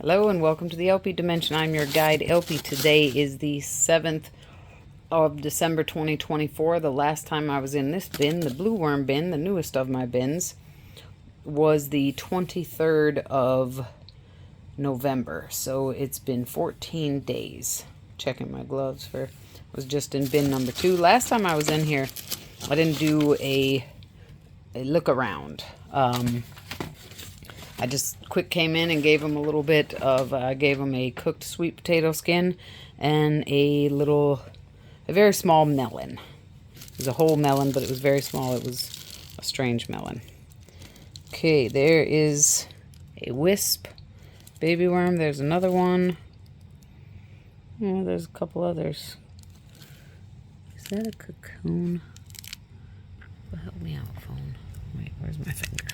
Hello and welcome to the theElpyDimension. I'm your guide, Elpy. Today is the 7th of December 2024. The last time I was in this bin, the blue worm bin, the newest of my bins, was the 23rd of November. So it's been 14 days. Checking my gloves for, was just in bin number 2. Last time I was in here, I didn't do a look around. I just quick came in and gave them a little bit of, gave them a cooked sweet potato skin and a very small melon. It was a whole melon, but it was very small. It was a strange melon. Okay, there is a wisp baby worm. There's another one. Yeah, there's a couple others. Is that a cocoon? Well, help me out, phone. Wait, where's my finger?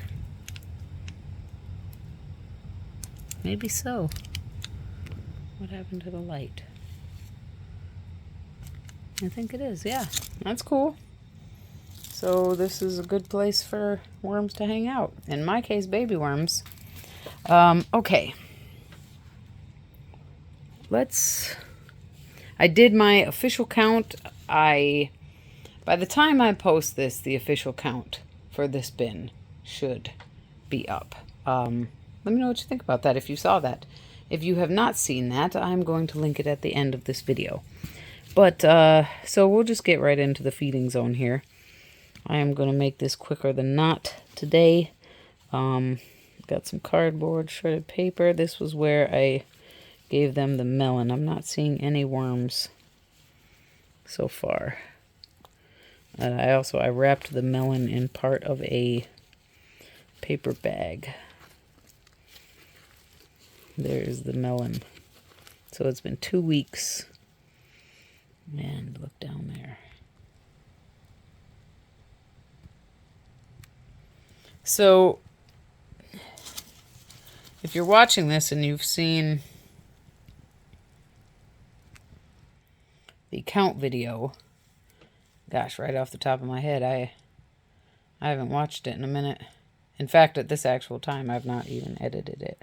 Maybe so. What happened to the light? I think it is, yeah. That's cool. So this is a good place for worms to hang out. In my case, baby worms. Okay. I did my official count. By the time I post this, the official count for this bin should be up. Let me know what you think about that if you saw that. If you have not seen that, I'm going to link it at the end of this video. But, so we'll just get right into the feeding zone here. I am going to make this quicker than not today. Got some cardboard, shredded paper. This was where I gave them the melon. I'm not seeing any worms so far. And I wrapped the melon in part of a paper bag. There's the melon. So it's been 2 weeks. And look down there. So, if you're watching this and you've seen the count video, gosh, right off the top of my head, I haven't watched it in a minute. In fact, at this actual time, I've not even edited it.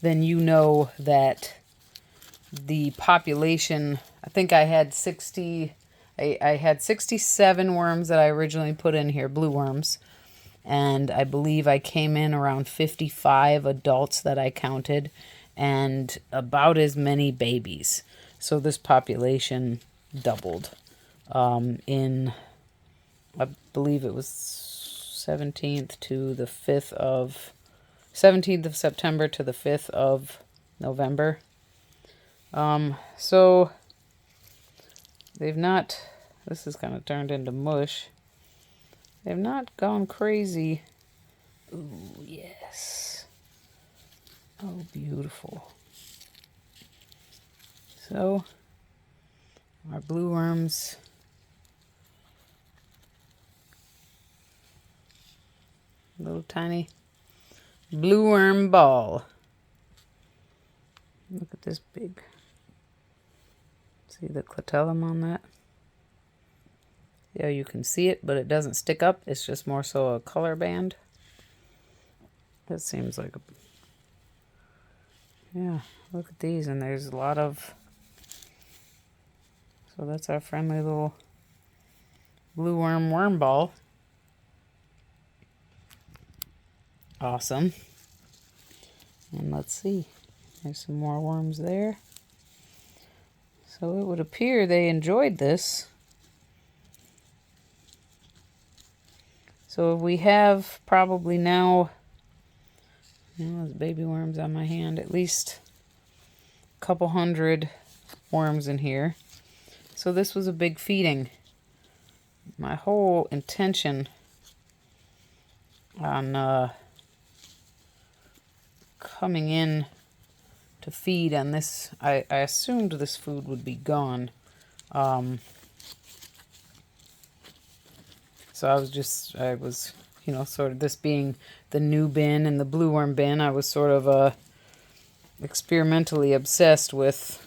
Then you know that the population, I think I had 67 worms that I originally put in here, blue worms, and I believe I came in around 55 adults that I counted, and about as many babies. So this population doubled in, I believe it was 17th of September to the 5th of November. So they've not, this is kind of turned into mush. They've not gone crazy. Ooh, yes. Oh, beautiful. So our blue worms, little tiny blue worm ball. Look at this big. See the clitellum on that? Yeah, you can see it, but it doesn't stick up. It's just more so a color band. That seems like a... Yeah, look at these, and there's a lot of... So that's our friendly little blue worm ball. Awesome. And let's see. There's some more worms there. So it would appear they enjoyed this. So we have probably now, those baby worms on my hand, at least a couple hundred worms in here. So this was a big feeding. My whole intention on coming in to feed on this, I assumed this food would be gone. So I was, you know, sort of this being the new bin and the blue worm bin, I was sort of experimentally obsessed with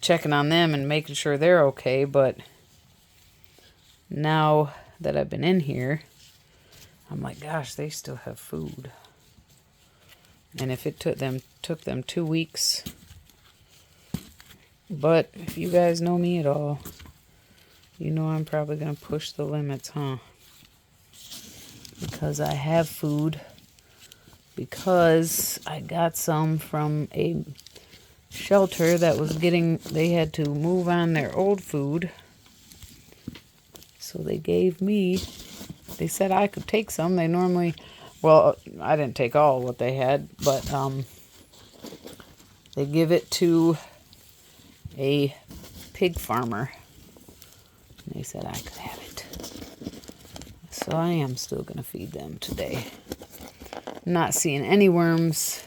checking on them and making sure they're okay. But now that I've been in here, I'm like, gosh, they still have food. And if it took them 2 weeks, but if you guys know me at all, you know I'm probably going to push the limits, huh? Because I have food. Because I got some from a shelter that was they had to move on their old food. So they they said I could take some. They normally, well, I didn't take all what they had, but they give it to a pig farmer. And they said I could have it. So I am still going to feed them today. I'm not seeing any worms.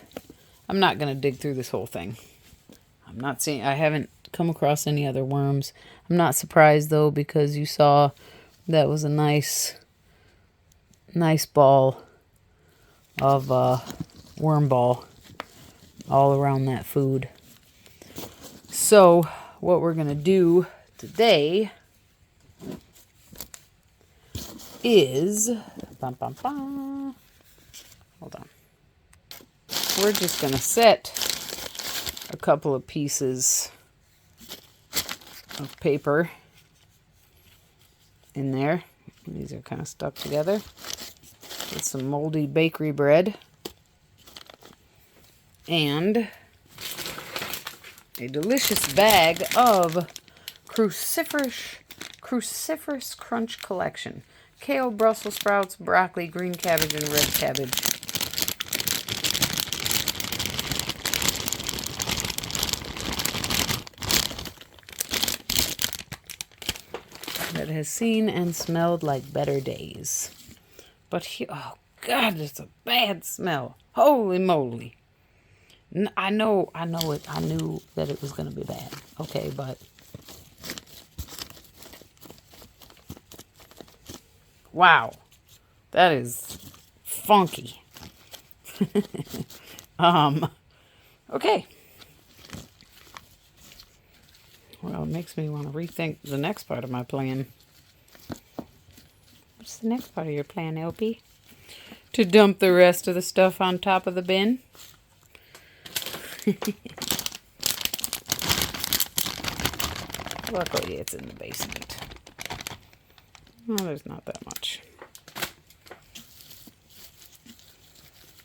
I'm not going to dig through this whole thing. I haven't come across any other worms. I'm not surprised though, because you saw that was a nice ball of worm ball all around that food. So what we're going to do today is, hold on. We're just going to set a couple of pieces of paper in there. These are kind of stuck together with some moldy bakery bread and a delicious bag of cruciferous crunch collection. Kale, Brussels sprouts, broccoli, green cabbage, and red cabbage. That has seen and smelled like better days. But oh God, it's a bad smell. Holy moly. I know it. I knew that it was going to be bad. Okay, but wow, that is funky. Okay. Well, it makes me want to rethink the next part of my plan. What's the next part of your plan, LP? To dump the rest of the stuff on top of the bin? Luckily, it's in the basement. Well, there's not that much.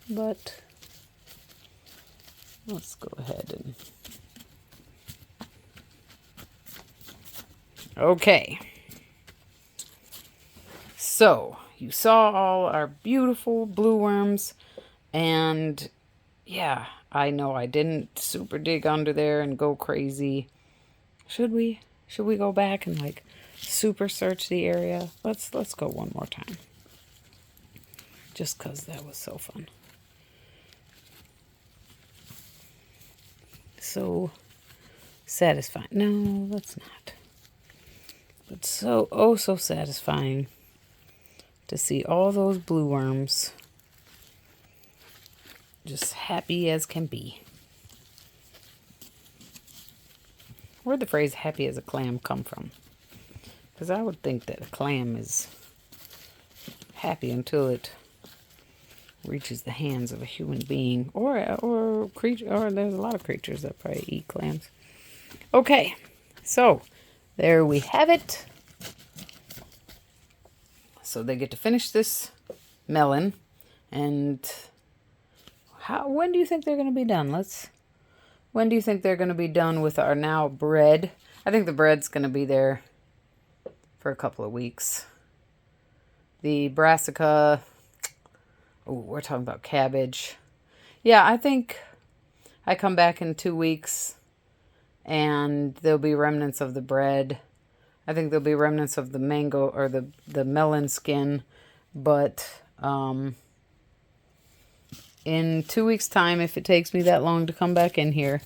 But let's go ahead and... Okay. So, you saw all our beautiful blue worms, and yeah, I know I didn't super dig under there and go crazy. Should we? Should we go back and like super search the area? Let's go one more time. Just 'cause that was so fun. So satisfying. No, let's not. But so satisfying to see all those blue worms just happy as can be. Where'd the phrase happy as a clam come from? Because I would think that a clam is happy until it reaches the hands of a human being or creature, or there's a lot of creatures that probably eat clams. Okay, so there we have it. So they get to finish this melon, and when do you think they're going to be done? When do you think they're going to be done with our now bread? I think the bread's going to be there for a couple of weeks. The Brassica, oh, we're talking about cabbage. Yeah, I think I come back in 2 weeks and there'll be remnants of the bread. I think there'll be remnants of the mango or the melon skin, but in 2 weeks' time, if it takes me that long to come back in here,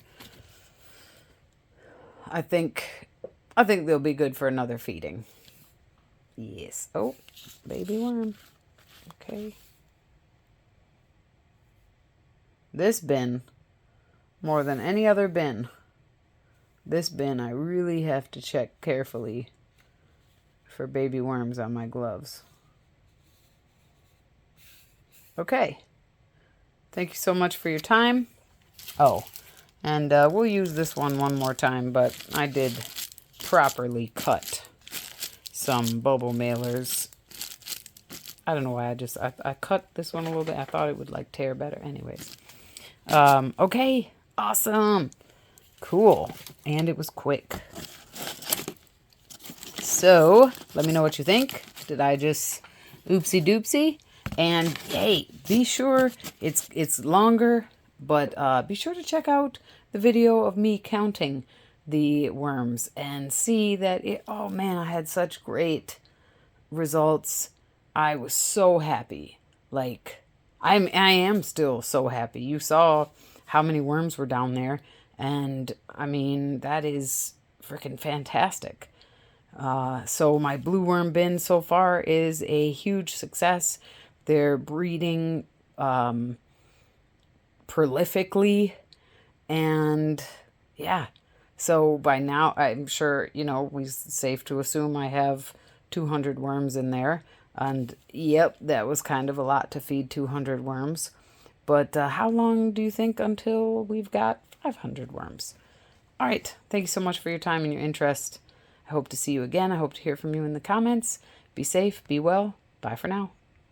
I think they'll be good for another feeding. Yes. Oh, baby worm. Okay. This bin, more than any other bin, this bin I really have to check carefully for baby worms on my gloves. Okay. Thank you so much for your time. Oh, and we'll use this one more time, but I did properly cut some bubble mailers. I don't know why I cut this one a little bit. I thought it would like tear better. Anyways. Okay. Awesome. Cool. And it was quick. So, let me know what you think. Did I just oopsie doopsie? And hey, be sure it's longer, but be sure to check out the video of me counting the worms and see that oh man, I had such great results. I was so happy. Like I am still so happy. You saw how many worms were down there, and I mean that is freaking fantastic. So my blue worm bin so far is a huge success. They're breeding prolifically, and yeah. So by now, I'm sure, we're safe to assume I have 200 worms in there. And yep, that was kind of a lot to feed 200 worms. But how long do you think until we've got 500 worms? All right. Thank you so much for your time and your interest. I hope to see you again. I hope to hear from you in the comments. Be safe. Be well. Bye for now.